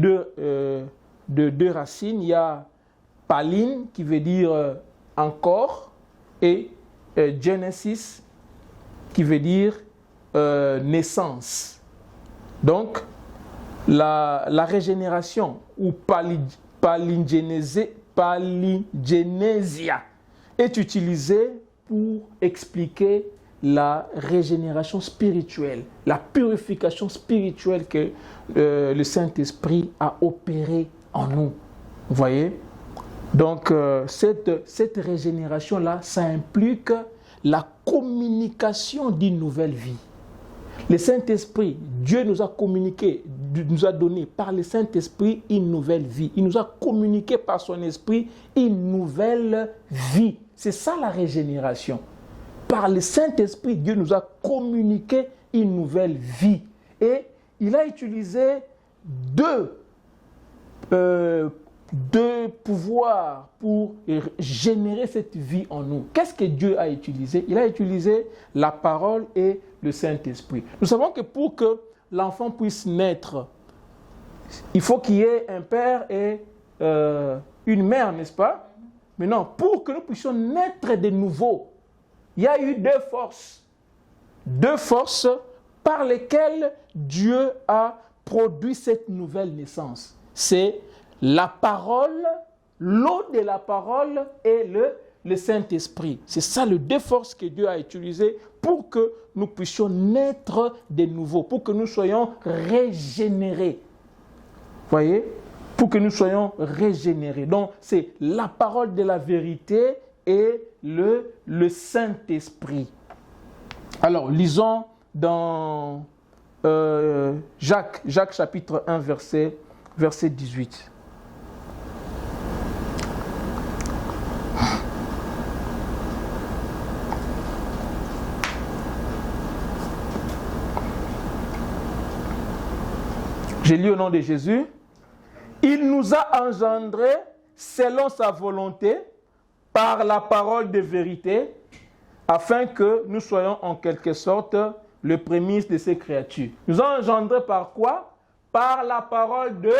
deux racines. Il y a palin qui veut dire encore et Genesis qui veut dire naissance. Donc, la régénération ou palingenesia est utilisée pour expliquer la régénération spirituelle, la purification spirituelle que le Saint-Esprit a opérée en nous. Vous voyez? Donc, cette régénération-là, ça implique la communication d'une nouvelle vie. Le Saint-Esprit, Dieu nous a communiqué, nous a donné par le Saint-Esprit une nouvelle vie. Il nous a communiqué par son Esprit une nouvelle vie. C'est ça la régénération. Par le Saint-Esprit, Dieu nous a communiqué une nouvelle vie. Et il a utilisé deux pouvoirs pour générer cette vie en nous. Qu'est-ce que Dieu a utilisé? Il a utilisé la parole et le Saint-Esprit. Nous savons que pour que l'enfant puisse naître, il faut qu'il y ait un père et une mère, n'est-ce pas? Mais non, pour que nous puissions naître de nouveau, il y a eu deux forces par lesquelles Dieu a produit cette nouvelle naissance. C'est la parole, l'eau de la parole et le Saint-Esprit. C'est ça les deux forces que Dieu a utilisées pour que nous puissions naître de nouveau, pour que nous soyons régénérés. Voyez? Pour que nous soyons régénérés. Donc, c'est la parole de la vérité et le Saint-Esprit. Alors, lisons dans Jacques chapitre 1, verset 18. J'ai lu au nom de Jésus. Il nous a engendrés selon sa volonté par la parole de vérité, afin que nous soyons en quelque sorte le prémisse de ces créatures. Nous a engendrés par quoi? Par la parole de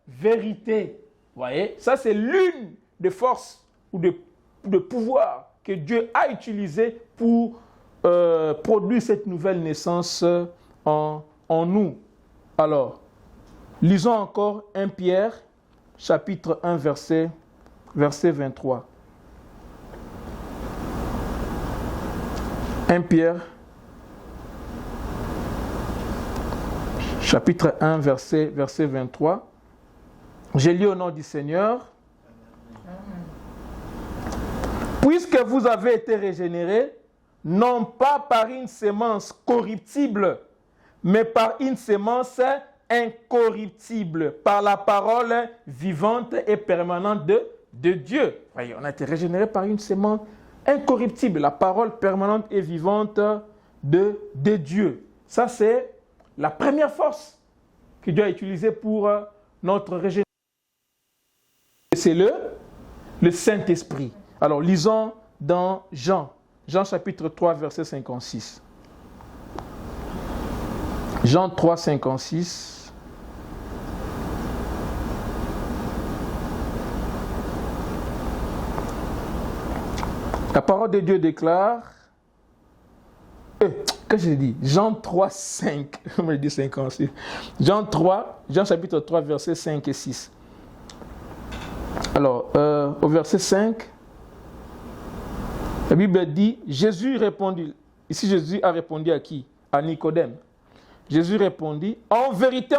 vérité. Vous voyez? Ça, c'est l'une des forces ou de pouvoir que Dieu a utilisé pour produire cette nouvelle naissance en nous. Alors, lisons encore 1 Pierre, chapitre 1, verset 23. 1 Pierre, chapitre 1, verset 23. J'ai lu au nom du Seigneur. Puisque vous avez été régénérés, non pas par une sémence corruptible, mais par une sémence incorruptible, par la parole vivante et permanente de Dieu. Voyez, on a été régénéré par une sémence incorruptible, la parole permanente et vivante de Dieu. Ça, c'est la première force que Dieu a utilisée pour notre régénération. C'est le Saint-Esprit. Alors, lisons dans Jean chapitre 3, verset 56. Jean 3, 56. La parole de Dieu déclare, qu'est-ce que j'ai dit? Jean 3, 5, on me dit 56. Jean chapitre 3, versets 5 et 6. Alors, au verset 5, la Bible dit, Jésus répondit, ici Jésus a répondu à qui? À Nicodème. Jésus répondit, en vérité,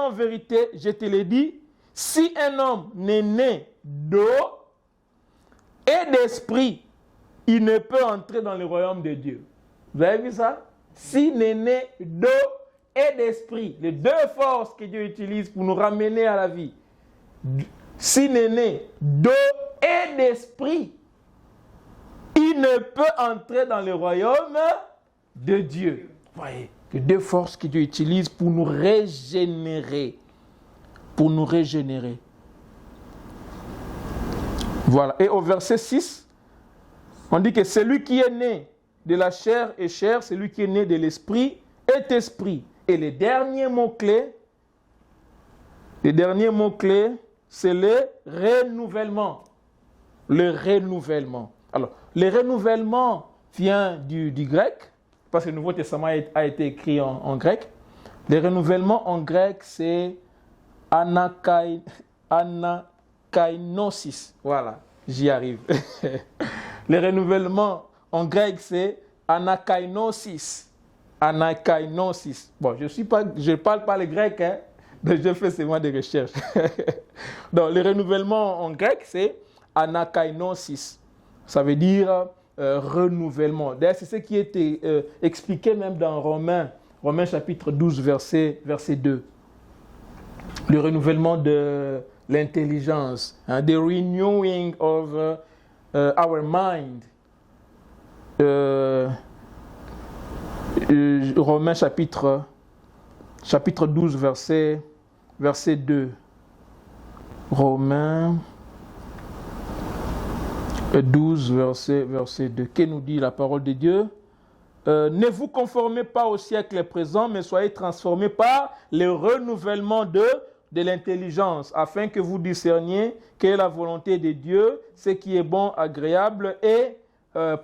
je te l'ai dit, si un homme n'est né d'eau et d'esprit, il ne peut entrer dans le royaume de Dieu. Vous avez vu ça? S'il est né d'eau et d'esprit, les deux forces que Dieu utilise pour nous ramener à la vie. S'il est né d'eau et d'esprit, il ne peut entrer dans le royaume de Dieu. Vous voyez, les deux forces que Dieu utilise pour nous régénérer. Pour nous régénérer. Voilà. Et au verset 6, on dit que celui qui est né de la chair est chair, celui qui est né de l'esprit est esprit. Et le dernier mot-clé, c'est le renouvellement. Le renouvellement. Alors, le renouvellement vient du grec, parce que le Nouveau Testament a été écrit en grec. Le renouvellement en grec, c'est anakainosis. Voilà, j'y arrive. Le renouvellement en grec, c'est anakainosis. Anakainosis. Bon, je ne parle pas le grec, hein, mais je fais seulement des recherches. Donc, le renouvellement en grec, c'est anakainosis. Ça veut dire renouvellement. D'ailleurs, c'est ce qui est expliqué même dans Romains chapitre 12, verset 2. Le renouvellement de l'intelligence, hein, the renewing of our mind. Romains chapitre 12, verset 2. Romains 12, verset 2. Que nous dit la parole de Dieu? ne vous conformez pas au siècle présent, mais soyez transformés par le renouvellement de l'intelligence, afin que vous discerniez quelle est la volonté de Dieu, ce qui est bon, agréable et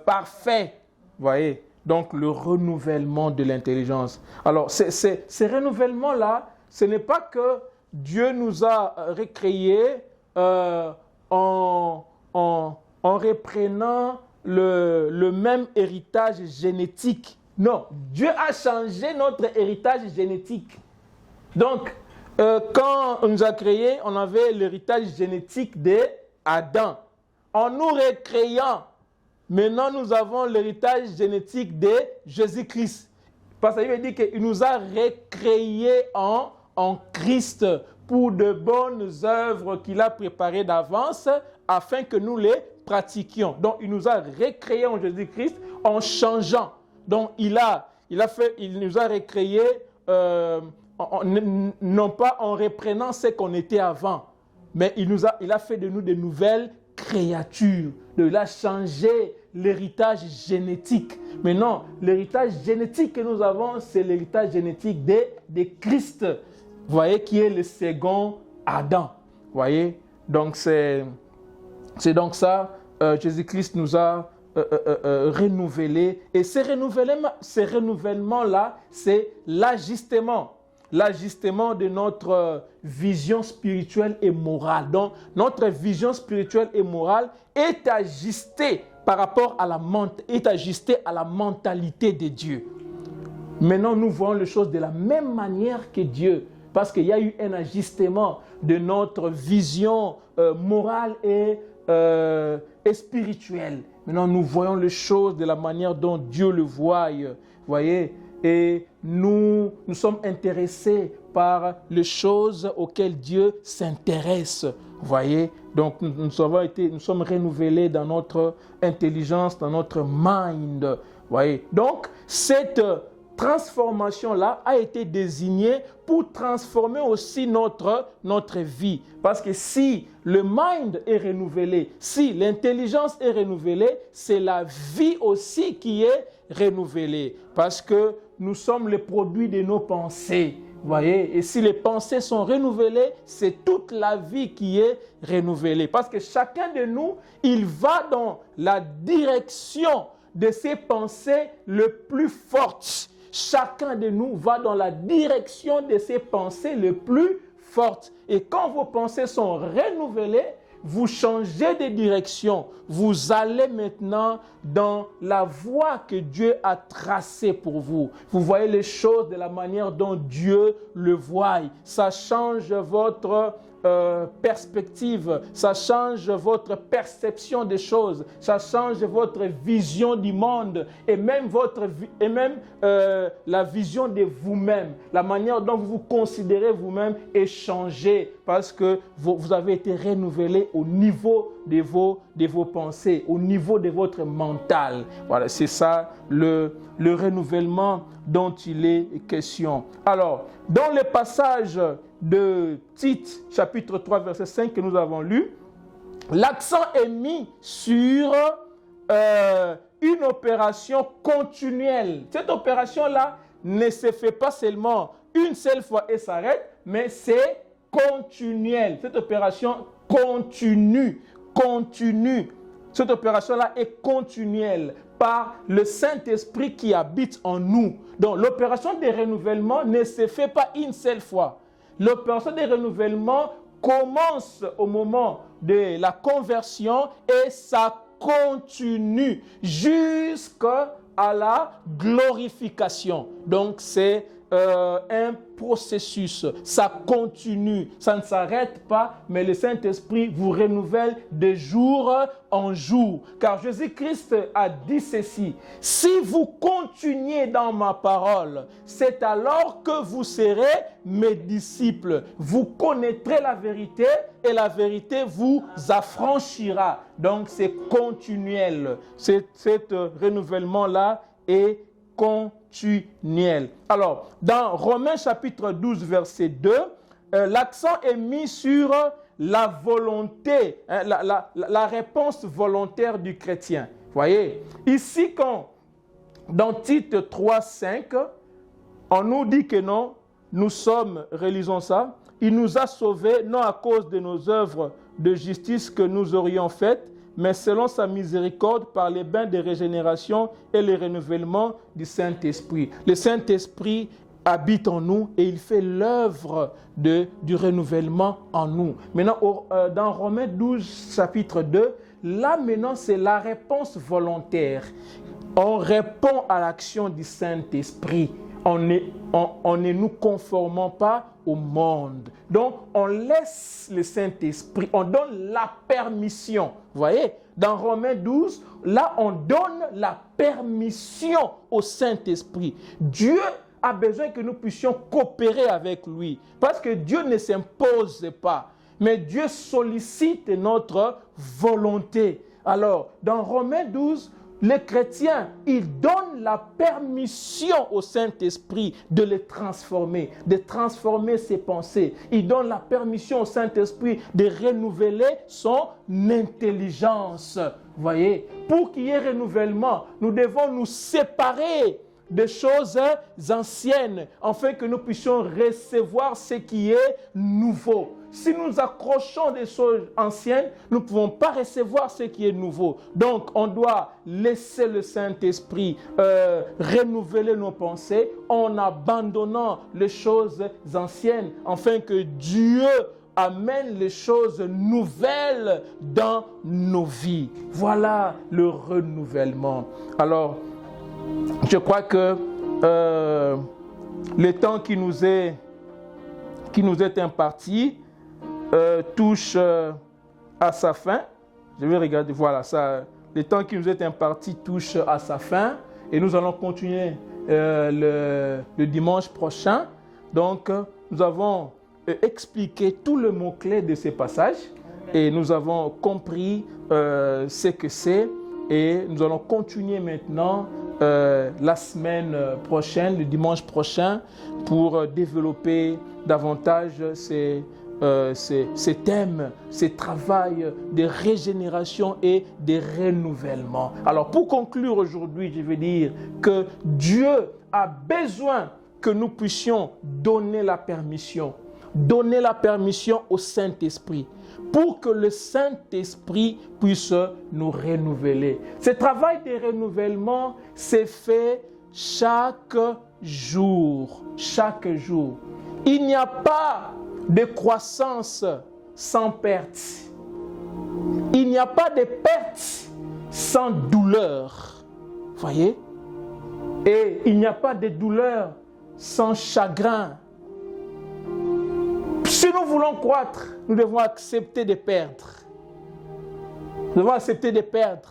parfait. Vous voyez? Donc, le renouvellement de l'intelligence. Alors, ces renouvellements-là, ce n'est pas que Dieu nous a recréés en reprenant le même héritage génétique. Non, Dieu a changé notre héritage génétique. Donc, quand on nous a créés, on avait l'héritage génétique d'Adam. En nous recréant, maintenant nous avons l'héritage génétique de Jésus-Christ. Parce que ça veut dire qu'il nous a recréés en Christ pour de bonnes œuvres qu'il a préparées d'avance afin que nous les pratiquions. Donc, il nous a recréés en Jésus-Christ en changeant. Donc, il nous a recréés non pas en reprenant ce qu'on était avant, mais il a fait de nous de nouvelles créatures. Il a changé l'héritage génétique. Maintenant, l'héritage génétique que nous avons, c'est l'héritage génétique de Christ. Vous voyez, qui est le second Adam. Vous voyez, donc c'est donc ça, Jésus-Christ nous a renouvelés. Et ces renouvellements-là, c'est l'ajustement de notre vision spirituelle et morale. Donc, notre vision spirituelle et morale est ajustée par rapport à la mentalité de Dieu. Maintenant, nous voyons les choses de la même manière que Dieu. Parce qu'il y a eu un ajustement de notre vision morale et spirituelle. Maintenant, nous voyons les choses de la manière dont Dieu le voit. Vous voyez, et nous sommes intéressés par les choses auxquelles Dieu s'intéresse. Vous voyez, donc nous sommes renouvelés dans notre intelligence, dans notre mind. Vous voyez, donc cette transformation-là a été désignée pour transformer aussi notre vie. Parce que si le mind est renouvelé, si l'intelligence est renouvelée, c'est la vie aussi qui est renouvelée. Parce que nous sommes les produits de nos pensées. Vous voyez, et si les pensées sont renouvelées, c'est toute la vie qui est renouvelée. Parce que chacun de nous, il va dans la direction de ses pensées les plus fortes. Chacun de nous va dans la direction de ses pensées les plus fortes. Et quand vos pensées sont renouvelées, vous changez de direction. Vous allez maintenant dans la voie que Dieu a tracée pour vous. Vous voyez les choses de la manière dont Dieu le voit. Ça change votre perspective, ça change votre perception des choses, ça change votre vision du monde et même la vision de vous-même, la manière dont vous vous considérez vous-même est changée parce que vous avez été renouvelé au niveau de vos pensées, au niveau de votre mental. Voilà, c'est ça le renouvellement dont il est question. Alors, dans le passage de Tite, chapitre 3, verset 5 que nous avons lu, l'accent est mis sur une opération continuelle. Cette opération-là ne se fait pas seulement une seule fois et s'arrête, mais c'est continuel. Cette opération continue. Cette opération-là est continuelle par le Saint-Esprit qui habite en nous. Donc, l'opération de renouvellement ne se fait pas une seule fois. L'opération de renouvellement commence au moment de la conversion et ça continue jusqu'à la glorification. Donc, c'est un processus, ça continue, ça ne s'arrête pas, mais le Saint-Esprit vous renouvelle de jour en jour. Car Jésus-Christ a dit ceci: si vous continuez dans ma parole, c'est alors que vous serez mes disciples. Vous connaîtrez la vérité et la vérité vous affranchira. Donc c'est continuel. Cet renouvellement-là est continuel. Alors, dans Romains chapitre 12, verset 2, l'accent est mis sur la volonté, la réponse volontaire du chrétien. Vous voyez, ici, quand dans Tite 3:5, on nous dit que non, nous sommes, relisons ça, il nous a sauvés non à cause de nos œuvres de justice que nous aurions faites, mais selon sa miséricorde par les bains de régénération et le renouvellement du Saint-Esprit. Le Saint-Esprit habite en nous et il fait l'œuvre du renouvellement en nous. Maintenant, dans Romains 12, chapitre 2, là maintenant c'est la réponse volontaire. On répond à l'action du Saint-Esprit. On ne nous conformons pas au monde. Donc, on laisse le Saint-Esprit, on donne la permission. Vous voyez, dans Romains 12, là, on donne la permission au Saint-Esprit. Dieu a besoin que nous puissions coopérer avec lui. Parce que Dieu ne s'impose pas, mais Dieu sollicite notre volonté. Alors, dans Romains 12, les chrétiens, ils donnent la permission au Saint-Esprit de les transformer, de transformer ses pensées. Ils donnent la permission au Saint-Esprit de renouveler son intelligence. Vous voyez, pour qu'il y ait renouvellement, nous devons nous séparer des choses anciennes, afin que nous puissions recevoir ce qui est nouveau. Si nous accrochons des choses anciennes, nous ne pouvons pas recevoir ce qui est nouveau. Donc, on doit laisser le Saint-Esprit renouveler nos pensées en abandonnant les choses anciennes, afin que Dieu amène les choses nouvelles dans nos vies. Voilà le renouvellement. Alors, je crois que le temps qui nous est imparti touche à sa fin. Je vais regarder, voilà, ça, le temps qui nous est imparti touche à sa fin et nous allons continuer le dimanche prochain. Donc, nous avons expliqué tout le mot-clé de ces passages et nous avons compris ce que c'est et nous allons continuer maintenant la semaine prochaine, le dimanche prochain, pour développer davantage ces thèmes, ces travails de régénération et de renouvellement. Alors, pour conclure aujourd'hui, je vais dire que Dieu a besoin que nous puissions donner la permission au Saint-Esprit, pour que le Saint-Esprit puisse nous renouveler. Ce travail de renouvellement s'est fait chaque jour. Chaque jour. Il n'y a pas de croissance sans perte. Il n'y a pas de perte sans douleur. Voyez? Et il n'y a pas de douleur sans chagrin. Si nous voulons croître, nous devons accepter de perdre. Nous devons accepter de perdre.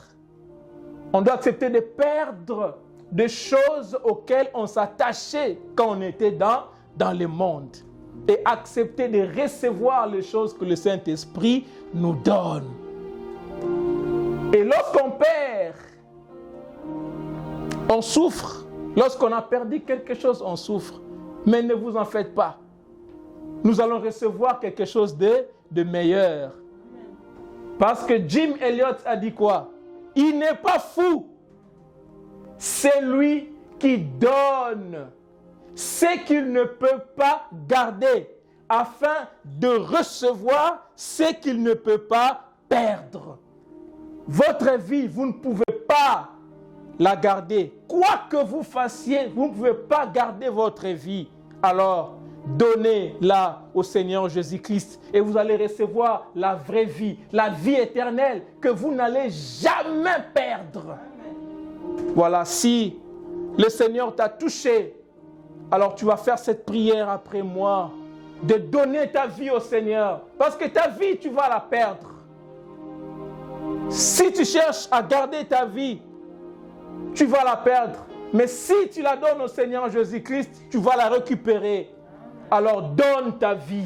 On doit accepter de perdre des choses auxquelles on s'attachait quand on était dans le monde. Et accepter de recevoir les choses que le Saint-Esprit nous donne. Et lorsqu'on perd, on souffre. Lorsqu'on a perdu quelque chose, on souffre. Mais ne vous en faites pas. Nous allons recevoir quelque chose de meilleur. Parce que Jim Elliot a dit quoi? Il n'est pas fou. C'est lui qui donne ce qu'il ne peut pas garder afin de recevoir ce qu'il ne peut pas perdre. Votre vie, vous ne pouvez pas la garder. Quoi que vous fassiez, vous ne pouvez pas garder votre vie. Alors, donnez-la au Seigneur Jésus-Christ et vous allez recevoir la vraie vie, la vie éternelle que vous n'allez jamais perdre. Voilà, si le Seigneur t'a touché, alors tu vas faire cette prière après moi, de donner ta vie au Seigneur, parce que ta vie, tu vas la perdre. Si tu cherches à garder ta vie, tu vas la perdre. Mais si tu la donnes au Seigneur Jésus-Christ, tu vas la récupérer. Alors donne ta vie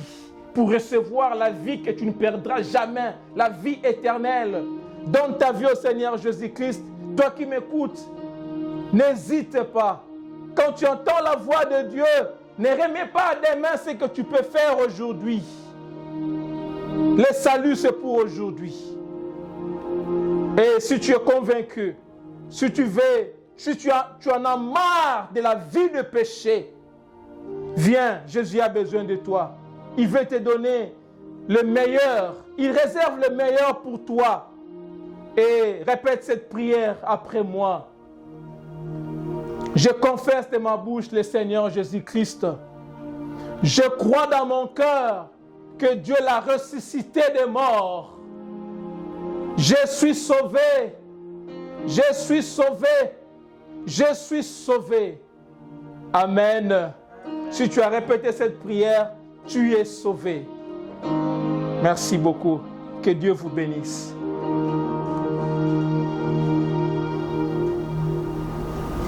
pour recevoir la vie que tu ne perdras jamais, la vie éternelle. Donne ta vie au Seigneur Jésus-Christ. Toi qui m'écoutes, n'hésite pas. Quand tu entends la voix de Dieu, ne remets pas à demain ce que tu peux faire aujourd'hui. Le salut, c'est pour aujourd'hui. Et si tu es convaincu, si tu veux si tu en as marre de la vie de péché, viens, Jésus a besoin de toi. Il veut te donner le meilleur. Il réserve le meilleur pour toi. Et répète cette prière après moi. Je confesse de ma bouche le Seigneur Jésus-Christ. Je crois dans mon cœur que Dieu l'a ressuscité des morts. Je suis sauvé. Je suis sauvé. Je suis sauvé. Amen. Si tu as répété cette prière, tu es sauvé. Merci beaucoup. Que Dieu vous bénisse.